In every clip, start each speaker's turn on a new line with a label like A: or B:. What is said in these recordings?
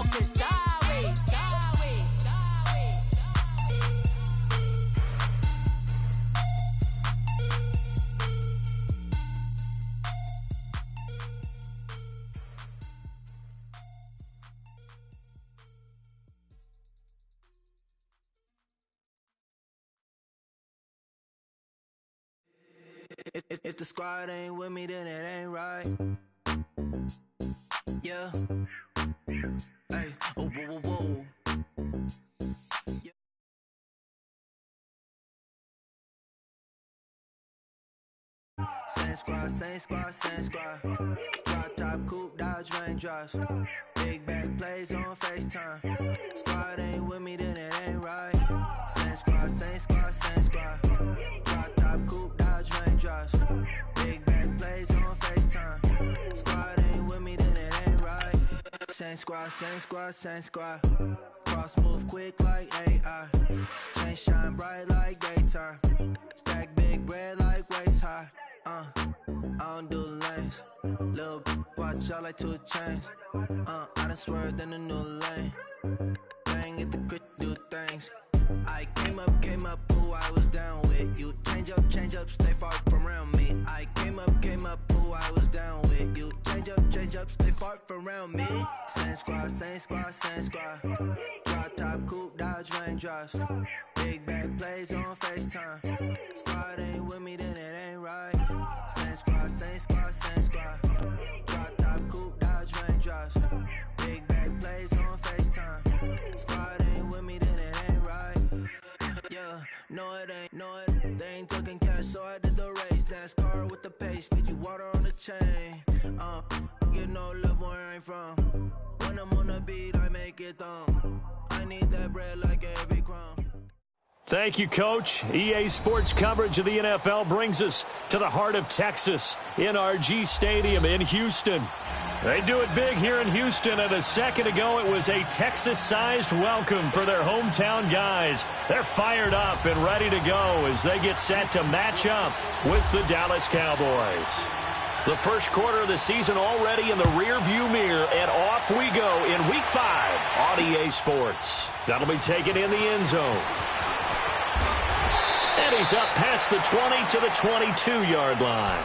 A: looking sideways, sideways, sideways.
B: If the squad ain't with me, then it ain't right. Yeah. Hey, oh, whoa, whoa, whoa. Yeah. Same squad, same squad, same squad. Drop top, coupe, dodge, raindrops. Big back plays on FaceTime. Squad ain't with me, then it ain't right. Same squad, same squad, same squad. Drop top, coupe, dodge, raindrops. Big back plays on FaceTime. Squad ain't with me, then it ain't right. Same squad, same squad, same squad. Cross move quick like AI. Chain shine bright like daytime. Stack big bread like waist high. I don't do lanes. Little watch out like 2 chains. I done swerved in a new lane. Bang at the crit, do things. I came up, who I was down with. You change up, stay far from around me. I came up, who I was down with. You change up, stay far from around me. Same squad, same squad, same squad. Drop top, coupe, dodge, raindrops. Big back plays on FaceTime. Squad ain't with me, then it ain't right. Same squad, same squad, same squad. Drop top, coupe, dodge, raindrops. Big back plays on FaceTime. Squad ain't with me, then it ain't right. Yeah, no it ain't, they ain't talking cash, so I did the race. NASCAR with the pace, feed you water on the chain. Get no love where I'm from. When I'm on the beat, I make it thumb. I need that bread like every crumb.
C: Thank you, Coach. EA Sports coverage of the NFL brings us to the heart of Texas, NRG Stadium in Houston. They do it big here in Houston, and a second ago it was a Texas-sized welcome for their hometown guys. They're fired up and ready to go as they get set to match up with the Dallas Cowboys. The first quarter of the season already in the rear-view mirror, and off we go in Week 5 on EA Sports. That'll be taken in the end zone. And he's up past the 20 to the 22-yard line.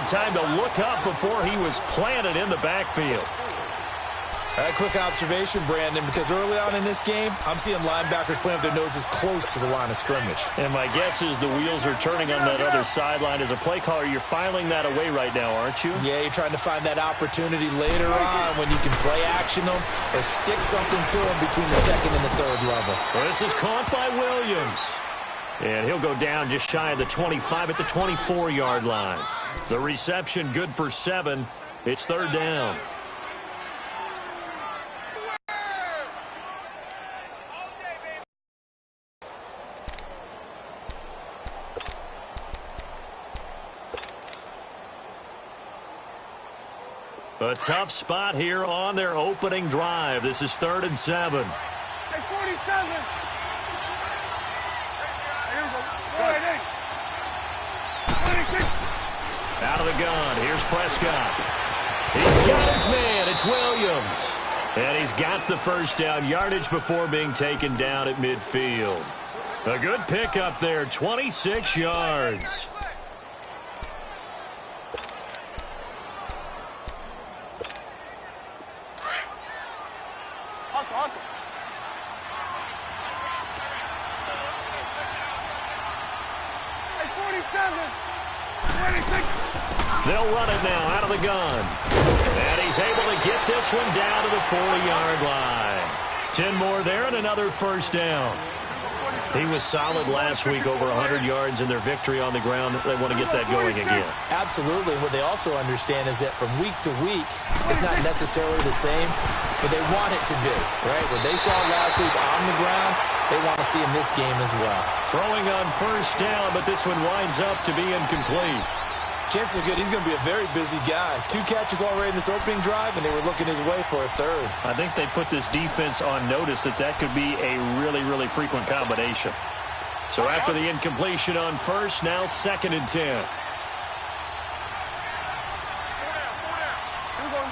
C: Time to look up before he was planted in the backfield.
D: A quick observation, Brandon, because early on in this game, I'm seeing linebackers playing with their noses close to the line of scrimmage.
C: And my guess is the wheels are turning on that other sideline. As a play caller, you're filing that away right now, aren't you?
D: Yeah, you're trying to find that opportunity later on when you can play action them or stick something to them between the second and the third level.
C: Well, this is caught by Williams. And he'll go down just shy of the 25 at the 24-yard line. The reception good for 7. It's third down. A tough spot here on their opening drive. This is 3rd and 7.
E: Hey, 47. Here we go. Go ahead, 26.
C: Out of the gun. Here's Prescott. He's got his man. It's Williams. And he's got the first down yardage before being taken down at midfield. A good pickup there. 26 yards.
E: Awesome. Hey, 47. 26.
C: They'll run it now out of the gun. And he's able to get this one down to the 40-yard line. 10 more there and another first down.
E: 47.
C: He was solid last week, over 100 yards in their victory on the ground. They want to get that going again.
D: Absolutely. What they also understand is that from week to week, it's not necessarily the same, but they want it to be, right? What they saw last week on the ground, they want to see in this game as well.
C: Throwing on first down, but this one winds up to be incomplete.
D: Chances are good. He's going to be a very busy guy. 2 catches already in this opening drive, and they were looking his way for a third.
C: I think they put this defense on notice that could be a really, really frequent combination. So after the incompletion on first, now 2nd and 10.
E: Here we go.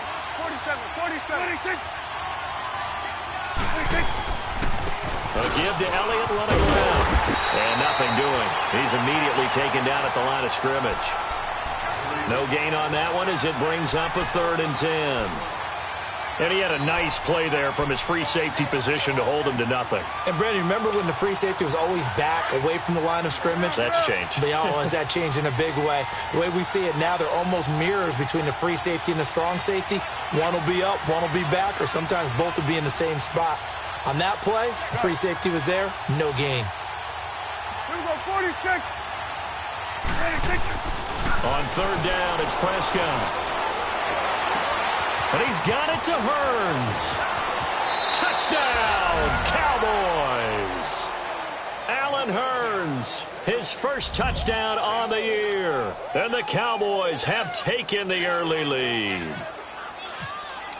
E: 47, 46.
C: A give to Elliott running around. And nothing doing. He's immediately taken down at the line of scrimmage. No gain on that one as it brings up a 3rd and 10. And he had a nice play there from his free safety position to hold him to nothing.
D: And, Brandon, remember when the free safety was always back away from the line of scrimmage?
C: That's changed.
D: Has that changed in a big way? The way we see it now, they're almost mirrors between the free safety and the strong safety. One will be up, one will be back, or sometimes both will be in the same spot. On that play, the free safety was there, no gain.
E: Here we go, 46. 46.
C: On 3rd down, it's Prescott. And he's got it to Hearns. Touchdown, Cowboys. Allen Hearns, his first touchdown on the year. And the Cowboys have taken the early lead.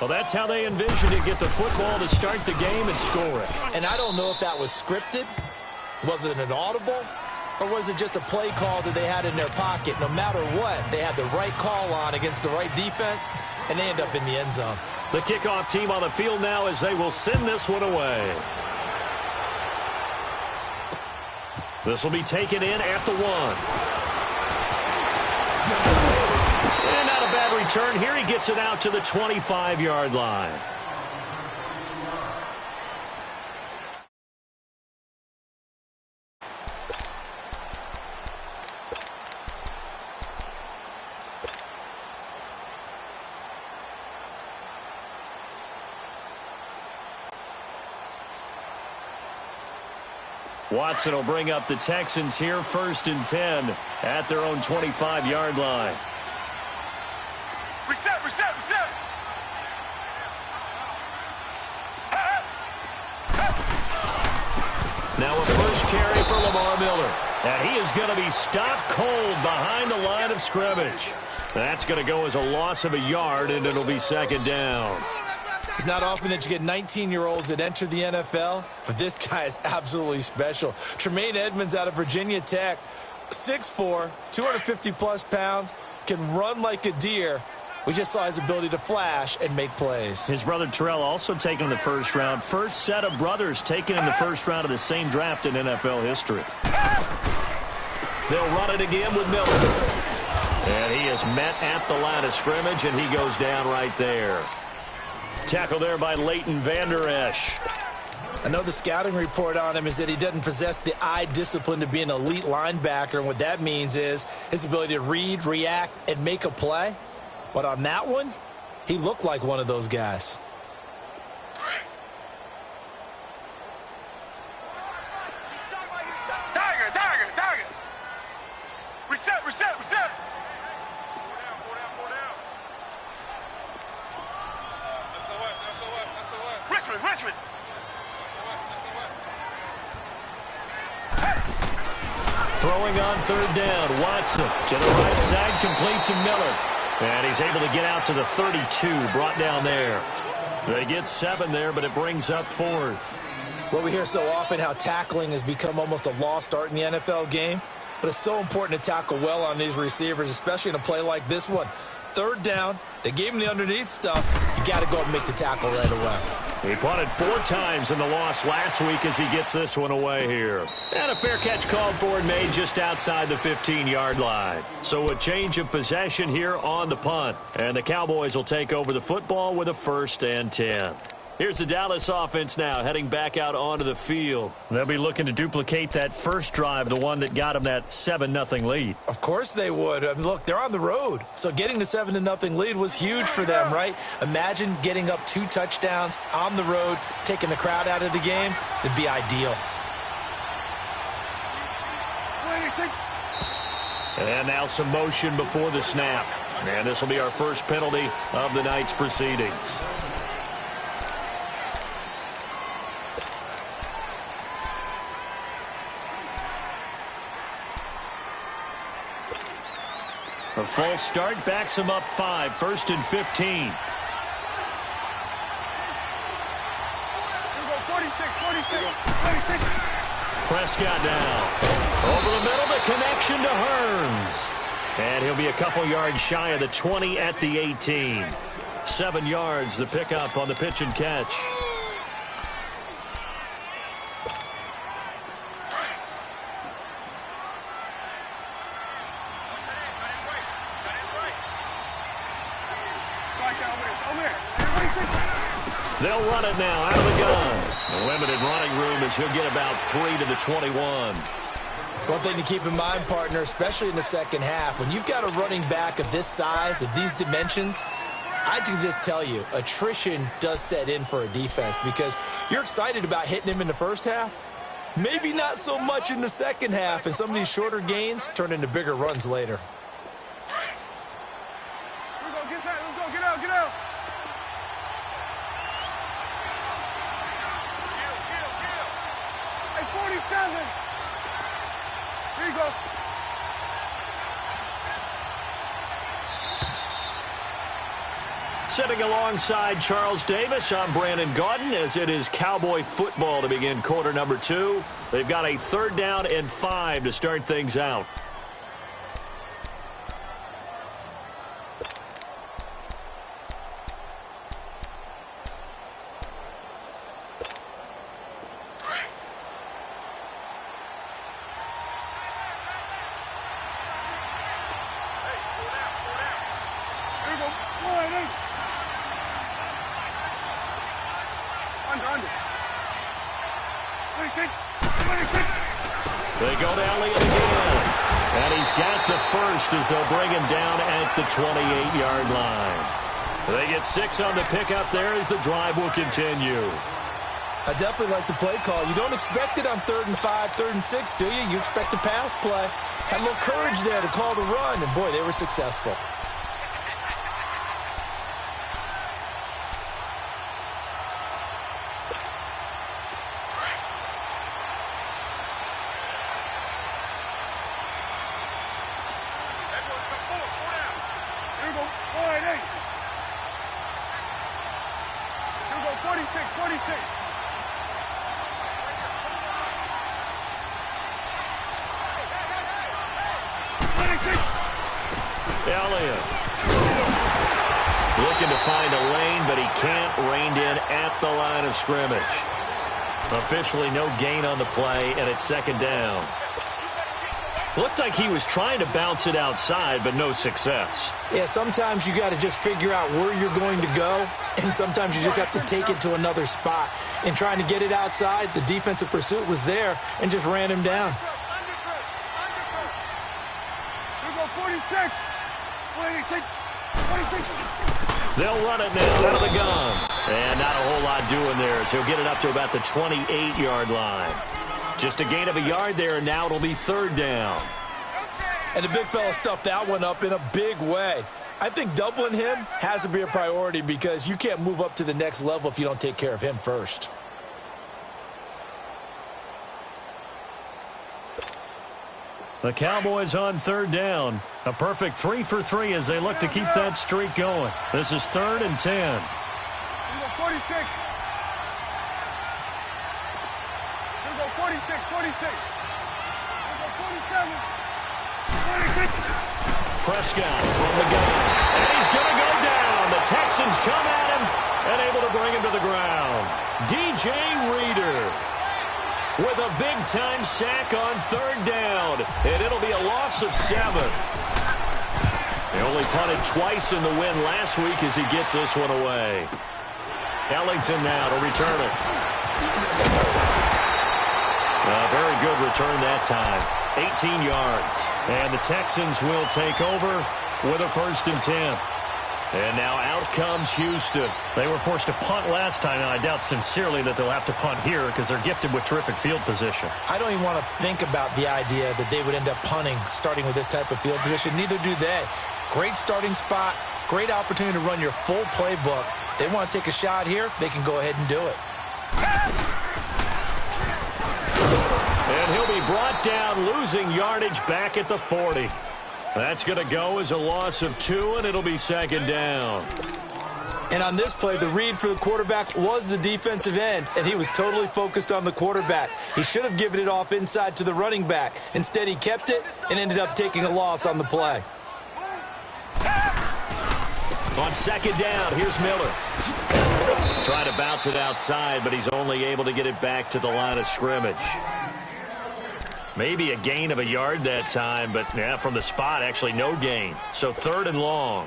C: Well, that's how they envisioned it, get the football to start the game and score it.
D: And I don't know if that was scripted. Was it an audible? Or was it just a play call that they had in their pocket? No matter what, they had the right call on against the right defense, and they end up in the end zone.
C: The kickoff team on the field now as they will send this one away. This will be taken in at the 1. And not a bad return here. He gets it out to the 25-yard line. Watson will bring up the Texans here, 1st and 10 at their own 25-yard line.
E: Reset.
C: Now a first carry for Lamar Miller. And he is going to be stopped cold behind the line of scrimmage. That's going to go as a loss of a yard, and it'll be 2nd down.
D: It's not often that you get 19-year-olds that enter the NFL, but this guy is absolutely special. Tremaine Edmonds out of Virginia Tech, 6'4", 250-plus pounds, can run like a deer. We just saw his ability to flash and make plays.
C: His brother Terrell also taken in the 1st round. First set of brothers taken in the 1st round of the same draft in NFL history. They'll run it again with Miller. And he is met at the line of scrimmage, and he goes down right there. Tackle there by Leighton Vander Esch.
D: I know the scouting report on him is that he doesn't possess the eye discipline to be an elite linebacker, and what that means is his ability to read, react, and make a play. But on that one, he looked like one of those guys.
E: Tiger. Reset. Richmond.
C: Throwing on 3rd down, Watson to the right side, complete to Miller. And he's able to get out to the 32, brought down there. They get 7 there, but it brings up 4th.
D: Well, we hear so often how tackling has become almost a lost art in the NFL game, but it's so important to tackle well on these receivers, especially in a play like this one. 3rd down, they gave him the underneath stuff. You got to go and make the tackle right away.
C: He punted 4 times in the loss last week as he gets this one away here. And a fair catch called for and made just outside the 15-yard line. So a change of possession here on the punt. And the Cowboys will take over the football with a 1st and 10. Here's the Dallas offense now heading back out onto the field. They'll be looking to duplicate that first drive, the one that got them that 7-0 lead.
D: Of course they would. I mean, look, they're on the road. So getting the 7-0 lead was huge for them, right? Imagine getting up 2 touchdowns on the road, taking the crowd out of the game. It'd be ideal.
C: And now some motion before the snap. And this will be our first penalty of the night's proceedings. A false start backs him up 5, 1st and 15.
E: 46.
C: Prescott down. Over the middle, the connection to Hearns. And he'll be a couple yards shy of the 20 at the 18. 7 yards, the pickup on the pitch and catch. They'll run it now out of the gun. The limited running room as he'll get about 3 to the 21.
D: One thing to keep in mind, partner, especially in the second half, when you've got a running back of this size, of these dimensions, I can just tell you, attrition does set in for a defense because you're excited about hitting him in the first half. Maybe not so much in the second half, and some of these shorter gains turn into bigger runs later.
E: Get out. Hey, 47. Here you go.
C: Sitting alongside Charles Davis, I'm Brandon Gaudin as it is Cowboy football to begin quarter number 2. They've got a 3rd down and 5 to start things out. They go to Elliott again. And he's got the first as they'll bring him down at the 28-yard line. They get 6 on the pickup there as the drive will continue.
D: I definitely like the play call. You don't expect it on 3rd and 5, 3rd and 6, do you? You expect a pass play. Had a little courage there to call the run, and boy, they were successful.
C: Elliott looking to find a lane, but he can't. Reined in at the line of scrimmage. Officially no gain on the play, and it's 2nd down. Looked like he was trying to bounce it outside, but no success.
D: Yeah, sometimes you got to just figure out where you're going to go, and sometimes you just have to take it to another spot. In trying to get it outside, the defensive pursuit was there and just ran him down.
E: 46.
C: They'll run it now out of the gun. And not a whole lot doing there as he'll get it up to about the 28-yard line. Just a gain of a yard there, and now it'll be 3rd down.
D: And the big fella stuffed that one up in a big way. I think doubling him has to be a priority because you can't move up to the next level if you don't take care of him first.
C: The Cowboys on 3rd down. A perfect 3 for 3 as they look to keep that streak going. This is 3rd and 10.
E: 46. 47. 46.
C: Prescott from the gun. And he's going to go down. The Texans come at him and able to bring him to the ground. DJ Reader with a big-time sack on 3rd down. And it'll be a loss of 7. They only punted twice in the win last week as he gets this one away. Ellington now to return it. A very good return that time. 18 yards. And the Texans will take over with a 1st and 10. And now out comes Houston. They were forced to punt last time, and I doubt sincerely that they'll have to punt here because they're gifted with terrific field position.
D: I don't even want to think about the idea that they would end up punting starting with this type of field position. Neither do they. Great starting spot, great opportunity to run your full playbook. They want to take a shot here, they can go ahead and do it.
C: And he'll be brought down, losing yardage back at the 40. That's going to go as a loss of 2, and it'll be second down.
D: And on this play, the read for the quarterback was the defensive end, and he was totally focused on the quarterback. He should have given it off inside to the running back. Instead, he kept it and ended up taking a loss on the play.
C: On second down, here's Miller. Trying to bounce it outside, but he's only able to get it back to the line of scrimmage. Maybe a gain of a yard that time, but yeah, from the spot, actually no gain. So third and long.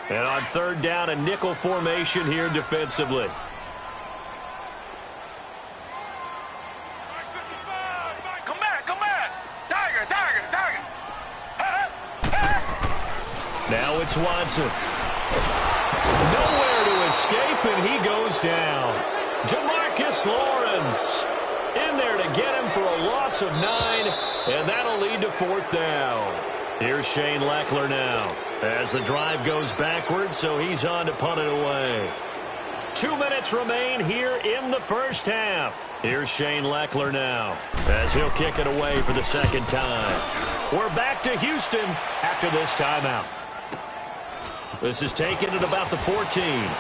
C: And on third down, a nickel formation here defensively.
E: Come back. Tiger.
C: Now it's Watson. Nowhere to escape, and he goes down. Demarcus Lawrence in there to get him for a loss of 9, and that'll lead to fourth down. Here's Shane Leckler now as the drive goes backwards, so he's on to punt it away. 2 minutes remain here in the first half. Here's Shane Leckler now as he'll kick it away for the second time. We're back to Houston after this timeout. This is taken at about the 14.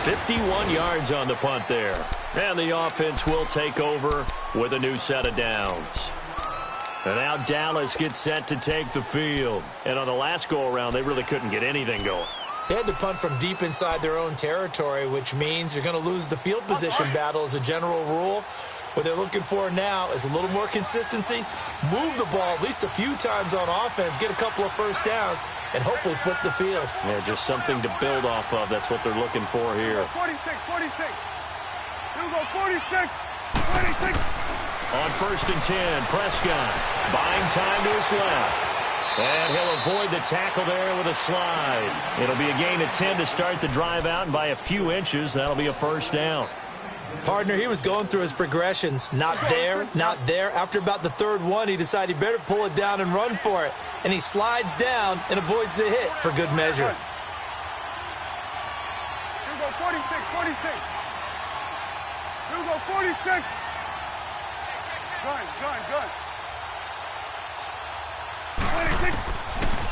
C: 51 yards on the punt there. And the offense will take over with a new set of downs. And now Dallas gets set to take the field. And on the last go-around, they really couldn't get anything going.
D: They had to punt from deep inside their own territory, which means you're going to lose the field position battle as a general rule. What they're looking for now is a little more consistency, move the ball at least a few times on offense, get a couple of first downs, and hopefully flip the field.
C: Yeah, just something to build off of. That's what they're looking for here.
E: 46. Here we go, 46.
C: On first and 10, Prescott buying time to his left. And he'll avoid the tackle there with a slide. It'll be a gain of 10 to start the drive out, and by a few inches, that'll be a first down.
D: Partner, he was going through his progressions. Not there, not there. After about the third one, he decided he better pull it down and run for it. And he slides down and avoids the hit for good measure.
E: Here we go, 46. Here we go, 46. Gun. 26.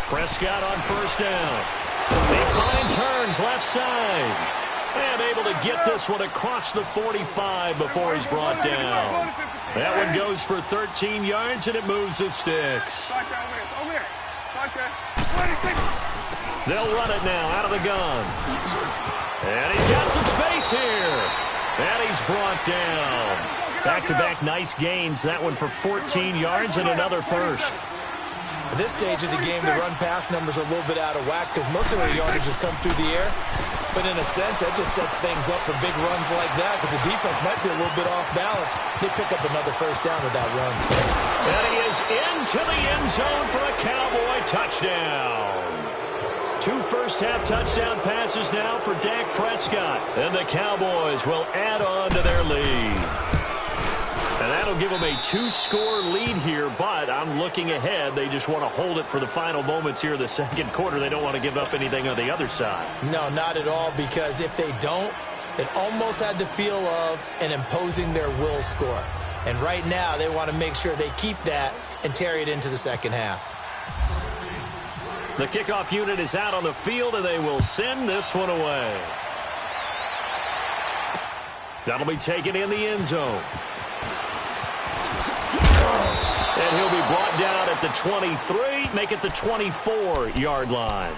C: Prescott on first down. He finds Hearns left side. And able to get this one across the 45 before he's brought down. That one goes for 13 yards, and it moves the sticks. They'll run it now out of the gun. And he's got some space here. And he's brought down. Back-to-back nice gains. That one for 14 yards and another first.
D: At this stage of the game, the run-pass numbers are a little bit out of whack because most of their yardage has come through the air. But in a sense, that just sets things up for big runs like that because the defense might be a little bit off balance. They pick up another first down with that run.
C: And he is into the end zone for a Cowboy touchdown. 2 first-half touchdown passes now for Dak Prescott. And the Cowboys will add on to their lead. And that'll give them a 2-score lead here, but I'm looking ahead. They just want to hold it for the final moments here of the second quarter. They don't want to give up anything on the other side.
D: No, not at all, because if they don't, it almost had the feel of an imposing their will score. And right now, they want to make sure they keep that and carry it into the second half.
C: The kickoff unit is out on the field, and they will send this one away. That'll be taken in the end zone. And he'll be brought down at the 23, make it the 24-yard line.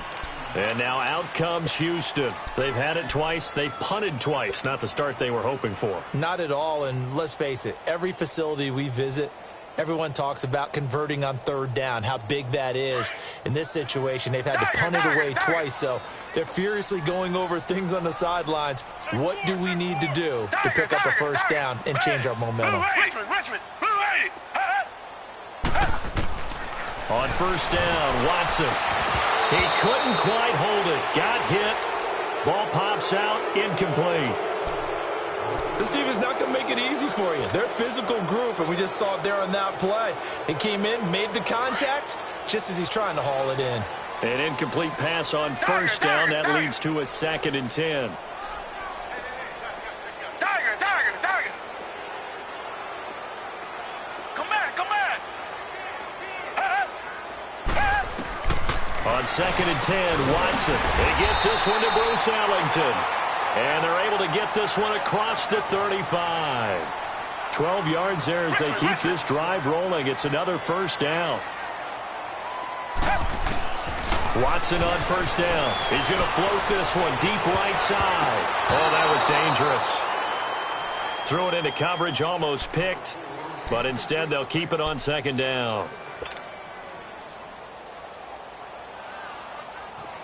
C: And now out comes Houston. They've had it twice. They've punted twice. Not the start they were hoping for.
D: Not at all, and let's face it, every facility we visit, everyone talks about converting on third down, how big that is. In this situation, they've had to punt it away twice, so they're furiously going over things on the sidelines. What do we need to do to pick up a first down and change our momentum?
E: Richmond, blue 80.
C: On first down, Watson. He couldn't quite hold it. Got hit. Ball pops out, incomplete.
D: This defense is not going to make it easy for you. They're a physical group, and we just saw it there on that play. He came in, made the contact, just as he's trying to haul it in.
C: An incomplete pass on first down. That leads to a 2nd and 10. On 2nd and 10, Watson. He gets this one to Bruce Ellington. And they're able to get this one across the 35. 12 yards there as they keep this drive rolling. It's another first down. Watson on first down. He's going to float this one deep right side. Oh, that was dangerous. Threw it into coverage, almost picked. But instead, they'll keep it on 2nd down.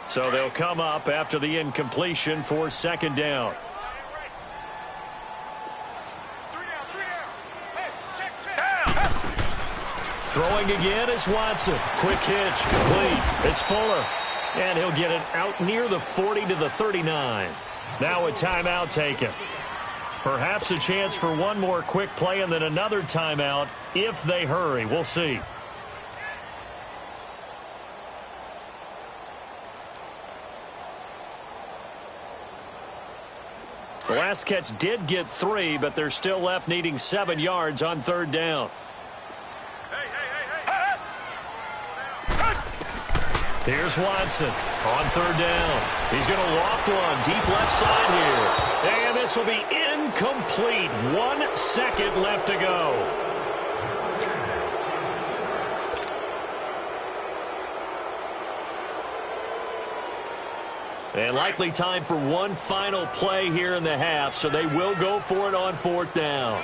C: So they'll come up after the incompletion for 2nd down. Throwing again is Watson. Quick hitch, complete. It's Fuller. And he'll get it out near the 40 to the 39. Now a timeout taken. Perhaps a chance for one more quick play and then another timeout if they hurry. We'll see. The last catch did get 3, but they're still left needing 7 yards on 3rd down. Here's Watson on 3rd down. He's going to loft one deep left side here. And this will be incomplete. 1 second left to go. And likely time for one final play here in the half, so they will go for it on 4th down.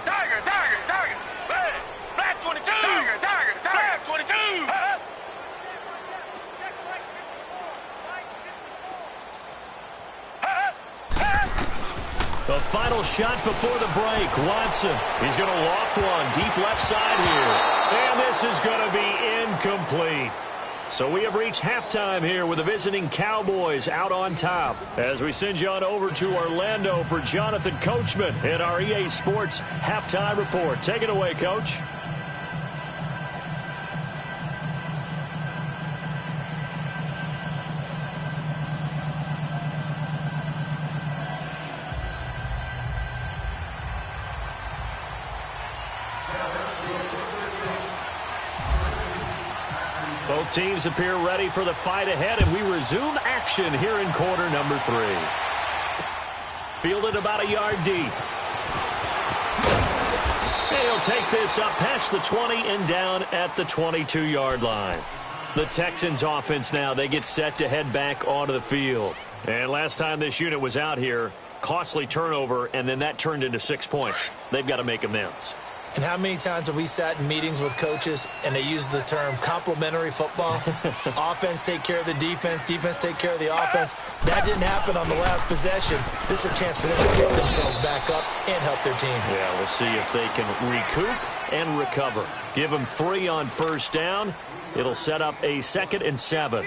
E: Tiger, tiger, tiger. Black 22. Tiger, tiger, tiger. 22.
C: The final shot before the break. Watson. He's going to loft one deep left side here. And this is going to be incomplete. So we have reached halftime here with the visiting Cowboys out on top. As we send you on over to Orlando for Jonathan Coachman in our EA Sports Halftime Report. Take it away, Coach. Both teams appear ready for the fight ahead, and we resume action here in quarter number 3. Fielded about a yard deep. And he'll take this up past the 20 and down at the 22-yard line. The Texans offense now, they get set to head back onto the field. And last time this unit was out here, costly turnover, and then that turned into 6 points. They've got to make amends.
D: And how many times have we sat in meetings with coaches and they use the term complementary football? Offense take care of the defense, defense take care of the offense. That didn't happen on the last possession. This is a chance for them to pick themselves back up and help their team.
C: Yeah, we'll see if they can recoup and recover. Give them 3 on first down. It'll set up a 2nd and 7.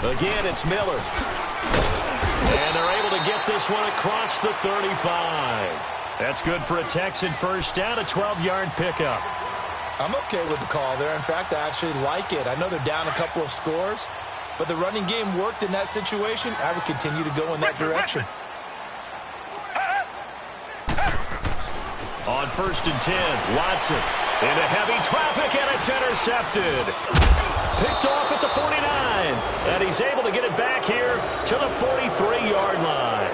C: Again, it's Miller. And they're able to get this one across the 35. That's good for a Texan first down, a 12-yard pickup.
D: I'm okay with the call there. In fact, I actually like it. I know they're down a couple of scores, but the running game worked in that situation. I would continue to go in that direction.
C: On 1st and 10, Watson into heavy traffic, and it's intercepted. Picked off at the 49, and he's able to get it back here to the 43-yard line.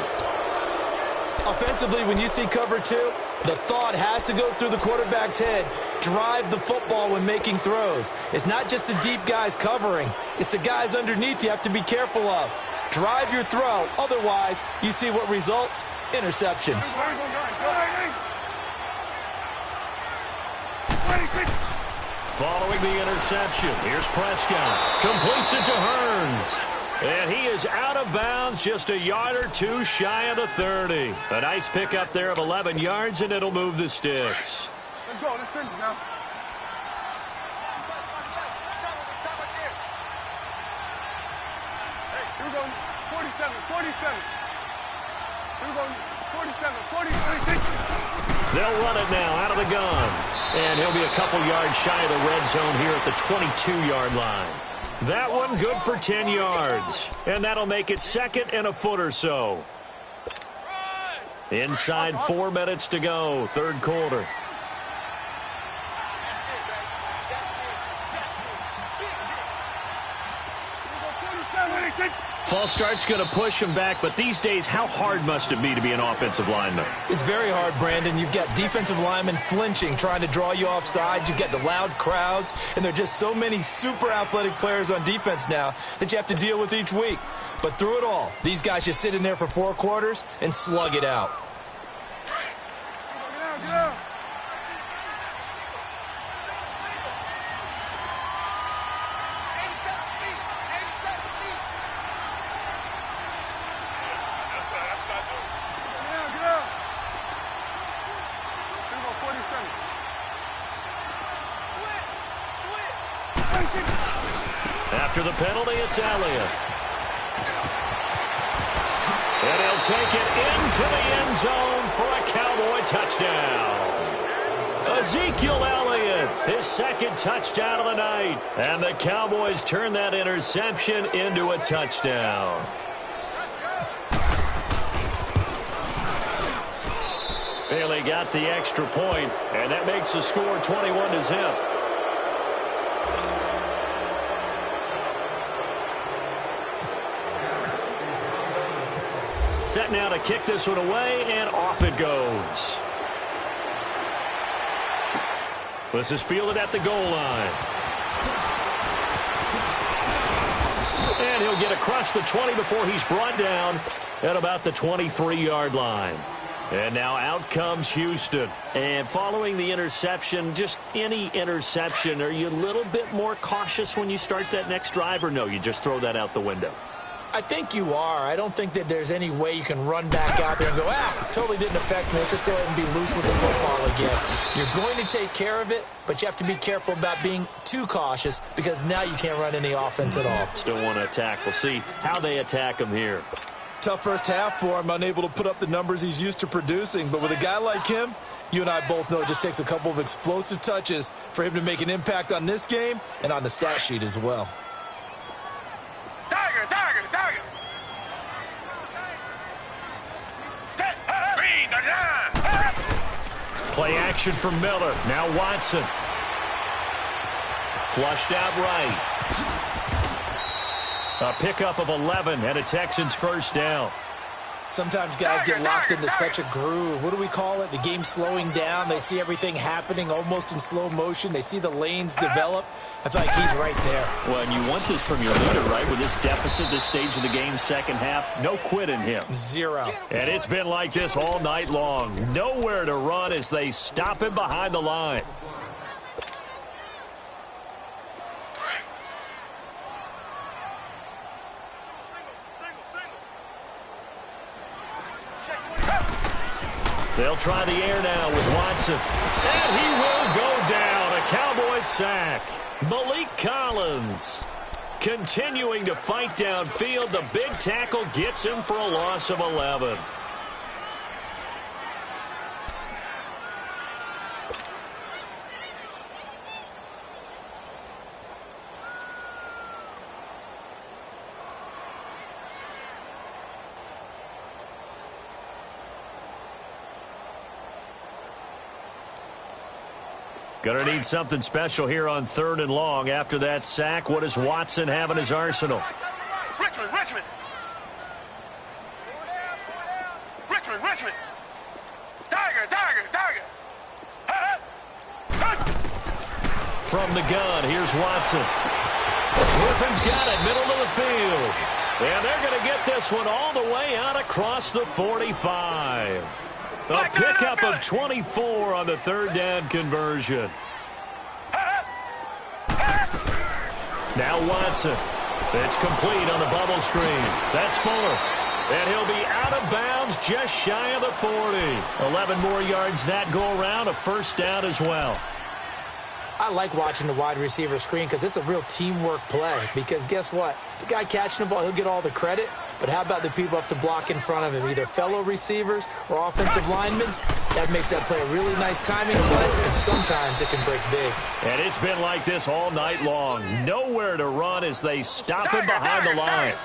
D: Offensively, when you see cover 2, the thought has to go through the quarterback's head. Drive the football when making throws. It's not just the deep guys covering. It's the guys underneath you have to be careful of. Drive your throw. Otherwise, you see what results? Interceptions.
C: Following the interception, here's Prescott. Completes it to Hearns. And he is out of bounds, just a yard or two shy of the 30. A nice pickup there of 11 yards, and it'll move the sticks.
E: Let's go. Let's finish now. Hey, here we go. 47, 47. Here we go. 47, 40, 46.
C: They'll run it now out of the gun. And he'll be a couple yards shy of the red zone here at the 22-yard line. That one good for 10 yards. And that'll make it second and a foot or so. Inside 4 minutes to go, third quarter. False start's going to push him back, but these days, how hard must it be to be an offensive lineman?
D: It's very hard, Brandon. You've got defensive linemen flinching, trying to draw you off sides. You've got the loud crowds, and there are just so many super athletic players on defense now that you have to deal with each week. But through it all, these guys just sit in there for 4 quarters and slug it out.
E: Get out.
C: After the penalty, it's Elliott. And he'll take it into the end zone for a Cowboy touchdown. Ezekiel Elliott, his second touchdown of the night. And the Cowboys turn that interception into a touchdown. Bailey got the extra point, and that makes the score 21-0. Set now to kick this one away, and off it goes. This is fielded at the goal line. And he'll get across the 20 before he's brought down at about the 23-yard line. And now out comes Houston. And following the interception, just any interception, are you a little bit more cautious when you start that next drive, or no, you just throw that out the window?
D: I think you are. I don't think that there's any way you can run back out there and go, totally didn't affect me. Let's just go ahead and be loose with the football again. You're going to take care of it, but you have to be careful about being too cautious because now you can't run any offense at all.
C: Still want to attack. We'll see how they attack him here.
D: Tough first half for him, unable to put up the numbers he's used to producing. But with a guy like him, you and I both know it just takes a couple of explosive touches for him to make an impact on this game and on the stat sheet as well.
E: Tiger.
C: Play action for Miller. Now Watson. Flushed out right. A pickup of 11 and a Texans first down.
D: Sometimes guys get locked into such a groove. What do we call it? The game slowing down. They see everything happening almost in slow motion. They see the lanes develop. I feel like he's right there.
C: Well, and you want this from your leader, right? With this deficit, this stage of the game, second half, no quit in him.
D: 0.
C: And it's been like this all night long. Nowhere to run as they stop him behind the line. They'll try the air now with Watson. And he will go down. A Cowboys sack. Malik Collins continuing to fight downfield. The big tackle gets him for a loss of 11. Gonna need something special here on 3rd and long. After that sack, what does Watson have in his arsenal?
E: Richmond. Tiger.
C: From the gun, here's Watson. Griffin's got it, middle of the field. And they're going to get this one all the way out across the 45. A pickup of 24 on the 3rd down conversion. Now Watson. It's complete on the bubble screen. That's Fuller. And he'll be out of bounds just shy of the 40. 11 more yards that go around, a first down as well.
F: I like watching the wide receiver screen because it's a real teamwork play. Because guess what? The guy catching the ball, he'll get all the credit. But how about the people up to block in front of him, either fellow receivers or offensive linemen? That makes that play a really nice timing play, and sometimes it can break big.
C: And it's been like this all night long. Nowhere to run as they stop him behind the line.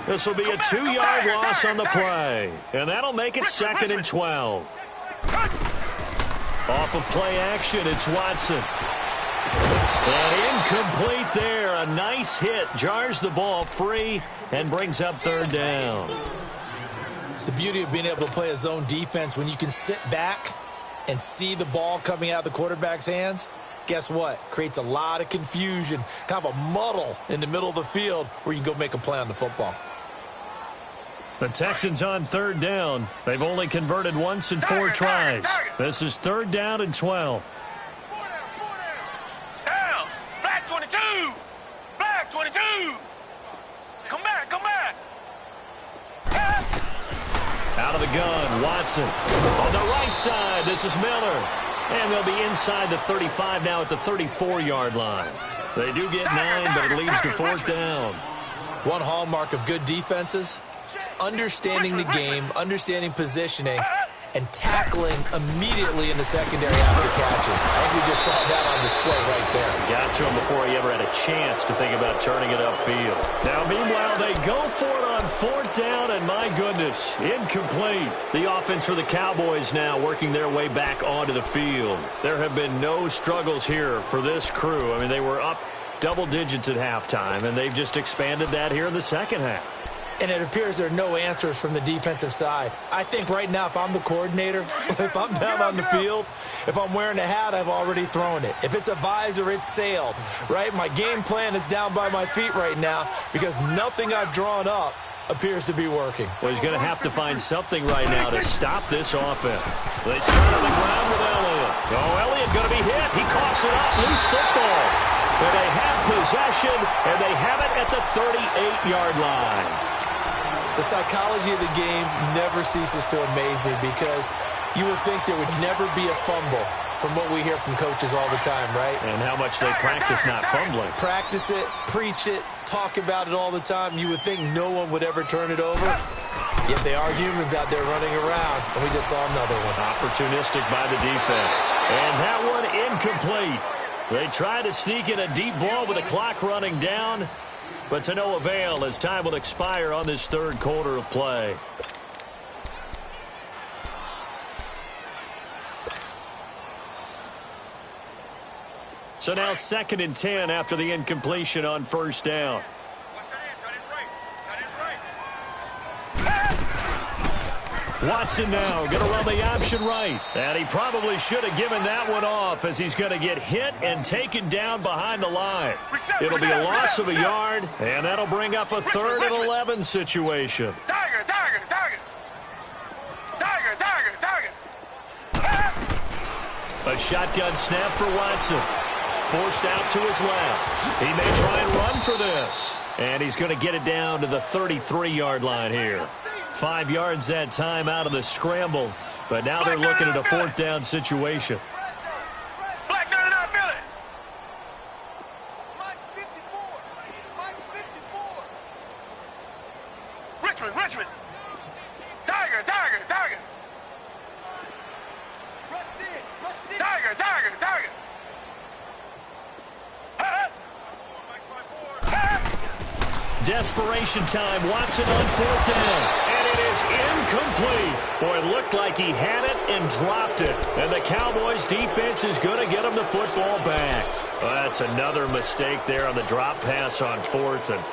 C: This will be a 2-yard loss on the play. And that'll make it 2nd and 12. Off of play action, it's Watson. And incomplete there. A nice hit. Jars the ball free and brings up 3rd down.
D: The beauty of being able to play a zone defense when you can sit back and see the ball coming out of the quarterback's hands, guess what? Creates a lot of confusion, kind of a muddle in the middle of the field where you can go make a play on the football.
C: The Texans on 3rd down. They've only converted once in 4 tries. This is 3rd down and 12.
E: Down. Black 22. Black 22. Come back. Come back.
C: Out of the gun, Watson. On the right side, this is Miller. And they'll be inside the 35 now at the 34-yard line. They do get 9, but it leads to 4th down.
D: One hallmark of good defenses is understanding the game, understanding positioning, and tackling immediately in the secondary after catches. I think we just saw that on display right there.
C: Got to him before he ever had a chance to think about turning it upfield. Now, meanwhile, they go for it on 4th down, and my goodness, incomplete. The offense for the Cowboys now working their way back onto the field. There have been no struggles here for this crew. I mean, they were up double digits at halftime, and they've just expanded that here in the second half.
F: And it appears there are no answers from the defensive side. I think right now, if I'm the coordinator, if I'm down on the field, if I'm wearing a hat, I've already thrown it. If it's a visor, it's sailed, right? My game plan is down by my feet right now because nothing I've drawn up appears to be working.
C: Well, he's going to have to find something right now to stop this offense. They start on the ground with Elliott. Oh, Elliott going to be hit. He coughs it up. Loose football. And they have possession, and they have it at the 38-yard line.
D: The psychology of the game never ceases to amaze me because you would think there would never be a fumble from what we hear from coaches all the time, right?
C: And how much they practice not fumbling.
D: Practice it, preach it, talk about it all the time. You would think no one would ever turn it over. Yet they are humans out there running around, and we just saw another one.
C: Opportunistic by the defense. And that one incomplete. They try to sneak in a deep ball with the clock running down, but to no avail as time will expire on this 3rd quarter of play. So now 2nd and 10 after the incompletion on 1st down. Watson now going to run the option right. And he probably should have given that one off as he's going to get hit and taken down behind the line. It'll be a loss of a yard, and that'll bring up a 3rd and 11 situation.
E: Tiger.
C: A shotgun snap for Watson. Forced out to his left. He may try and run for this. And he's going to get it down to the 33-yard line here. 5 yards that time out of the scramble. But now they're looking at a 4th down situation.
E: Black 99, feel it. Richmond. Tiger. Tiger.
C: Desperation time. Watson on 4th down. And it is incomplete. Boy, it looked like he had it and dropped it. And the Cowboys defense is going to get him the football back. Well, that's another mistake there on the drop pass on 4th. And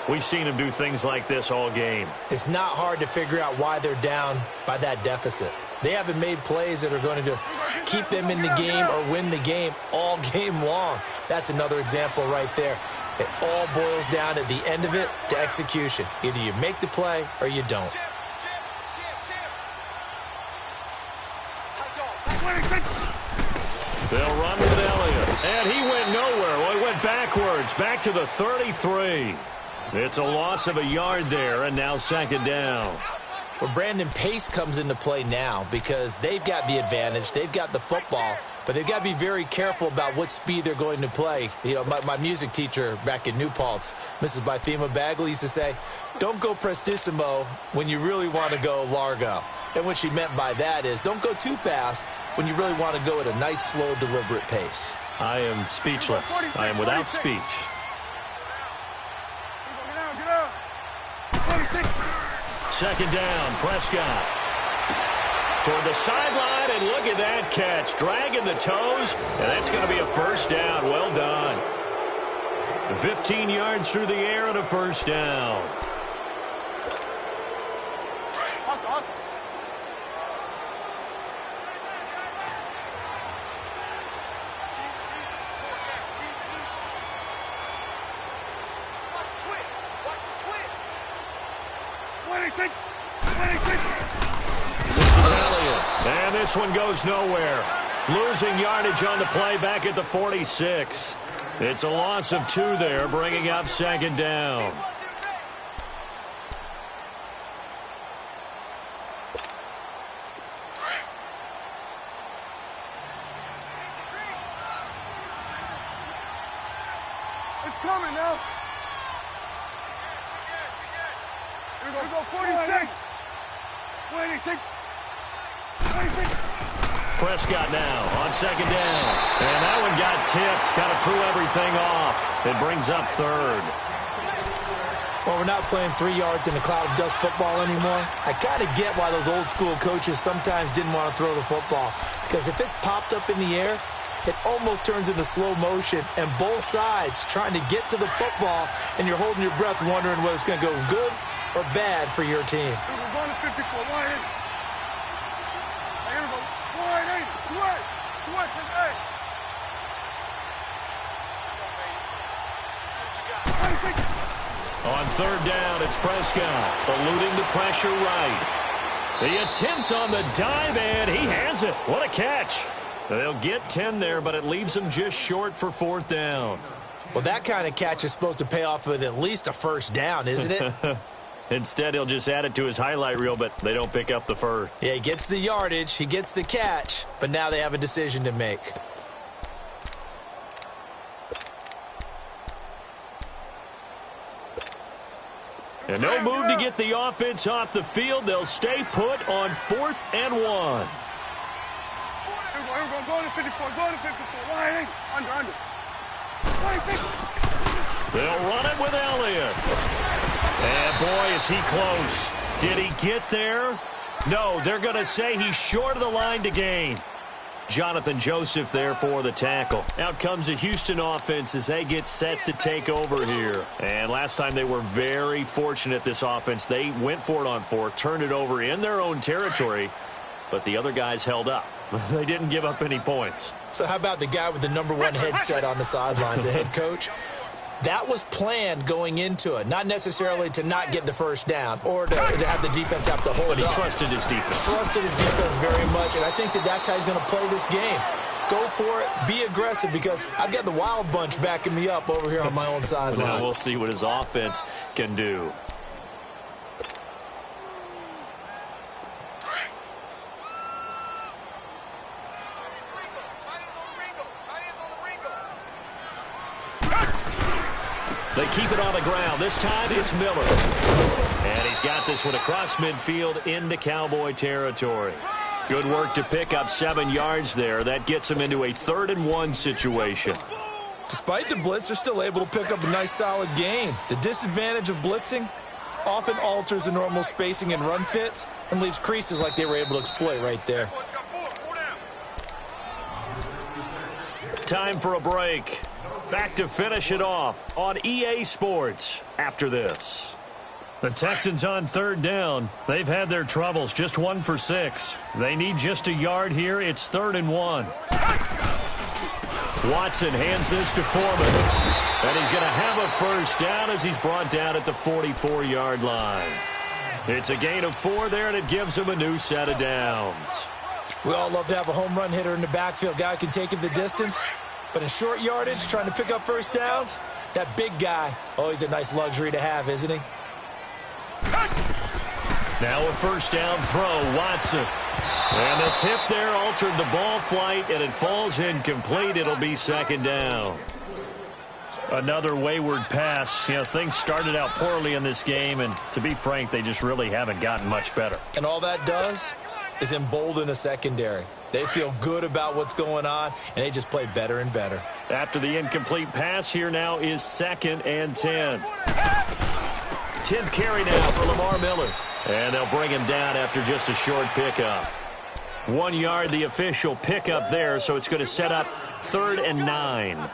C: we've seen him do things like this all game.
F: It's not hard to figure out why they're down by that deficit. They haven't made plays that are going to keep them in the game or win the game all game long. That's another example right there. It all boils down at the end of it to execution. Either you make the play or you don't.
C: They'll run with Elliott. And he went nowhere. Well, he went backwards. yards, back to the 33. It's a loss of a yard there, and now second down.
F: Well, Brandon, pace comes into play now because they've got the advantage. They've got the football, but they've got to be very careful about what speed they're going to play. You know, my music teacher back in New Paltz, Mrs. Bythema Bagley, used to say, don't go prestissimo when you really want to go largo. And what she meant by that is don't go too fast when you really want to go at a nice, slow, deliberate pace.
C: I am speechless. I am without speech.
E: Get out. 46.
C: Second down, Prescott. Toward the sideline, and look at that catch. Dragging the toes, and that's going to be a first down. Well done. 15 yards through the air and a first down.
E: Awesome.
C: This is Elliott. And this one goes nowhere. Losing yardage on the play back at the 46. It's a loss of 2 there, bringing up second down.
E: It's coming now. Here we go, 46. 26.
C: Prescott now on second down. And that one got tipped. Kind of threw everything off. It brings up third.
F: Well, we're not playing 3 yards in a cloud of dust football anymore. I kind of get why those old school coaches sometimes didn't want to throw the football. Because if it's popped up in the air, it almost turns into slow motion. And both sides trying to get to the football, and you're holding your breath wondering whether it's going to go good or bad for your team.
E: We're going to 54. Wide eight. Here we go. Wide eight. Sweat. Hey. 26.
C: On third down, it's Prescott, eluding the pressure right. The attempt on the dive, and he has it. What a catch. They'll get 10 there, but it leaves them just short for fourth down.
F: Well, that kind of catch is supposed to pay off with at least a first down, isn't it?
C: Instead, he'll just add it to his highlight reel, but they don't pick up the first.
F: Yeah, he gets the yardage, he gets the catch, but now they have a decision to make.
C: And no move to get the offense off the field. They'll stay put on 4th and 1.
E: Here we go. Going to 54. Wide eight. Under. 26.
C: They'll run it with Elliott. And boy, is he close. Did he get there? No, they're going to say he's short of the line to gain. Jonathan Joseph there for the tackle. Out comes the Houston offense as they get set to take over here. And last time they were very fortunate, this offense. They went for it on 4, turned it over in their own territory, but the other guys held up. They didn't give up any points.
F: So how about the guy with the #1 headset on the sidelines, the head coach? That was planned going into it, not necessarily to not get the first down or to have the defense have to hold
C: But he
F: up.
C: trusted his defense.
F: Trusted his defense very much, and I think that's how he's going to play this game. Go for it, be aggressive, because I've got the wild bunch backing me up over here on my own sideline.
C: Now we'll see what his offense can do. They keep it on the ground. This time it's Miller. And he's got this one across midfield into Cowboy territory. Good work to pick up 7 yards there. That gets him into a 3rd and 1 situation.
F: Despite the blitz, they're still able to pick up a nice, solid gain. The disadvantage of blitzing often alters the normal spacing and run fits and leaves creases like they were able to exploit right there.
C: Time for a break. Back to finish it off on EA Sports after this. The Texans on 3rd down. They've had their troubles, just 1 for 6. They need just a yard here. It's 3rd and 1. Watson hands this to Foreman. And he's going to have a first down as he's brought down at the 44-yard line. It's a gain of 4 there, and it gives him a new set of downs.
F: We all love to have a home run hitter in the backfield. Guy can take it the distance. But in short yardage, trying to pick up first downs, That big guy, always a nice luxury to have, isn't he?
C: Now a first down throw, Watson. And the tip there altered the ball flight, and it falls incomplete. It'll be second down. Another wayward pass. You know, things started out poorly in this game, and to be frank, they just really haven't gotten much better.
F: And all that does is embolden a secondary. They feel good about what's going on, and they just play better and better.
C: After the incomplete pass, here now is 2nd and 10. 10th carry now for Lamar Miller. And they'll bring him down after just a short pickup. 1 yard, the official pickup there, so it's going to set up 3rd and 9.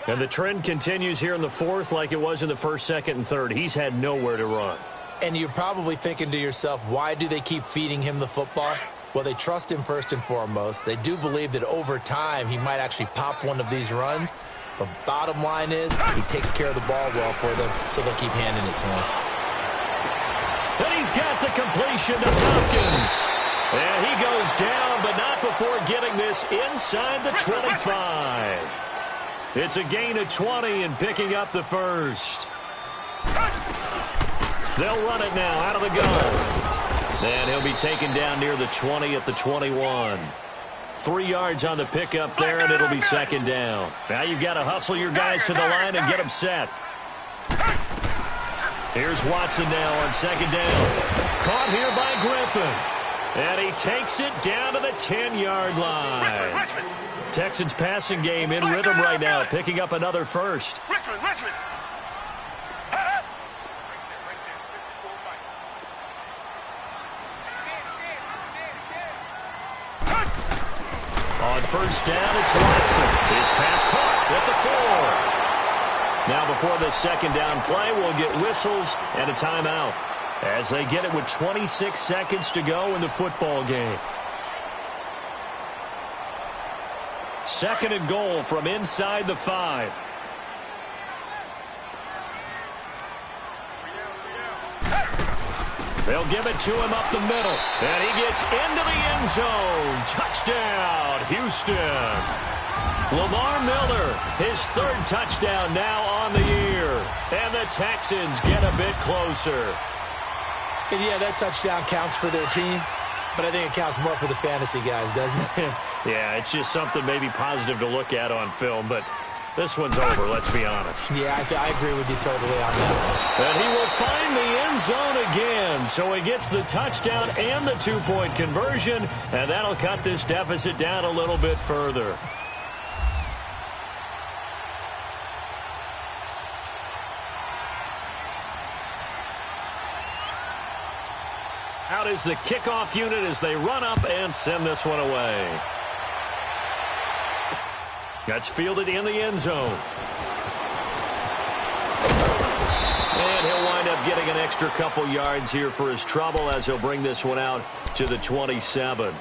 C: And the trend continues here in the 4th like it was in the 1st, 2nd, and 3rd. He's had nowhere to run.
F: And you're probably thinking to yourself, why do they keep feeding him the football? Well, they trust him first and foremost. They do believe that over time he might actually pop one of these runs. But bottom line is he takes care of the ball well for them, so they'll keep handing it to him.
C: And he's got the completion to Hopkins. And he goes down, but not before getting this inside the 25. It's a gain of 20 and picking up the first. They'll run it now out of the gun. And he'll be taken down near the 20 at the 21. 3 yards on the pickup there, and it'll be second down. Now you've got to hustle your guys to the line and get them set. Here's Watson now on second down. Caught here by Griffin. And he takes it down to the 10-yard line. Texans passing game in rhythm right now, picking up another first. On first down, it's Watson. His pass caught at the 4. Now before the second down play, we'll get whistles and a timeout as they get it with 26 seconds to go in the football game. 2nd and goal from inside the 5. They'll give it to him up the middle. And he gets into the end zone. Touchdown, Houston. Lamar Miller, his 3rd touchdown now on the year. And the Texans get a bit closer.
F: And yeah, that touchdown counts for their team, but I think it counts more for the fantasy guys, doesn't it?
C: Yeah, it's just something maybe positive to look at on film, but this one's over, let's be honest.
F: Yeah, I agree with you totally on that one.
C: And he will find the end zone again, so he gets the touchdown and the 2-point conversion, and that'll cut this deficit down a little bit further. Out is the kickoff unit as they run up and send this one away. That's fielded in the end zone. And he'll wind up getting an extra couple yards here for his trouble as he'll bring this one out to the 27.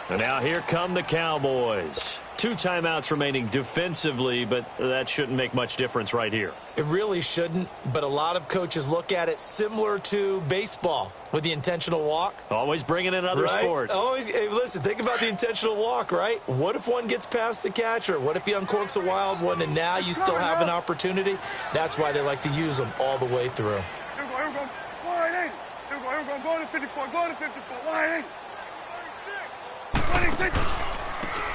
C: And now here come the Cowboys. 2 timeouts remaining defensively, but that shouldn't make much difference right here.
F: It really shouldn't, but a lot of coaches look at it similar to baseball with the intentional walk.
C: Always bringing in other sports.
F: Always. Hey, listen, think about the intentional walk, right? What if one gets past the catcher? What if he uncorks a wild one and now you still have an opportunity? That's why they like to use them all the way through.
E: Here we go. Line 8. Here we go. Go to 54. Go to 54. Line 8. 26.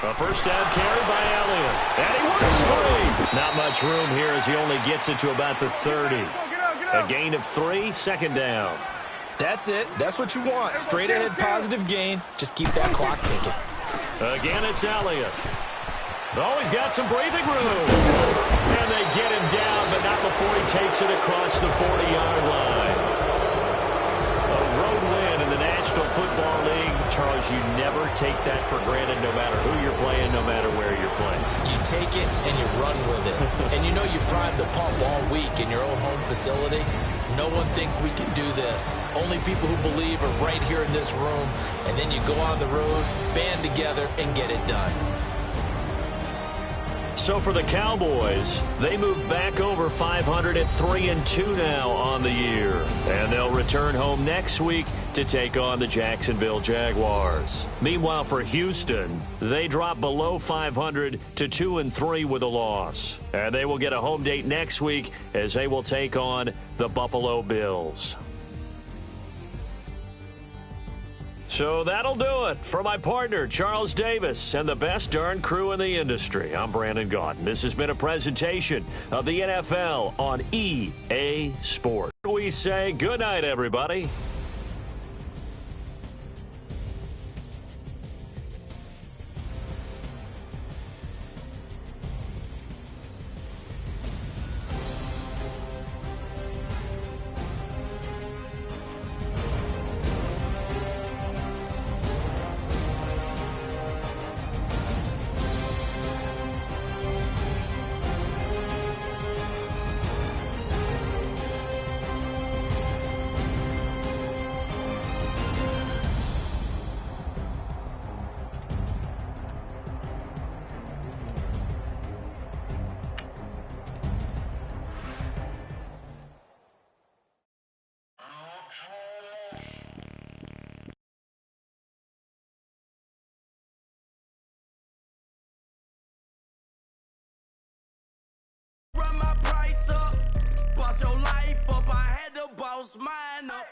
C: A first down carry by Elliott. And he works free. Not much room here as he only gets it to about the 30. A gain of 3, second down.
F: That's it. That's what you want. Straight ahead positive gain. Just keep that clock ticking.
C: Again, it's Elliott. Oh, he's got some breathing room. And they get him down, but not before he takes it across the 40-yard line. A road win in the National Football League. Charles, you never take that for granted no matter who you're playing, no matter where you're playing.
F: You take it and you run with it. And you know you prime the pump all week in your own home facility. No one thinks we can do this. Only people who believe are right here in this room. And then you go on the road, band together, and get it done.
C: So for the Cowboys, they move back over 500 at 3-2 now on the year. And they'll return home next week to take on the Jacksonville Jaguars. Meanwhile, for Houston, they drop below 500 to 2-3 with a loss. And they will get a home date next week as they will take on the Buffalo Bills. So that'll do it for my partner, Charles Davis, and the best darn crew in the industry. I'm Brandon Gaudin. This has been a presentation of the NFL on EA Sports. We say good night, everybody.
B: Run my price up, boss your life up, I had to boss mine up.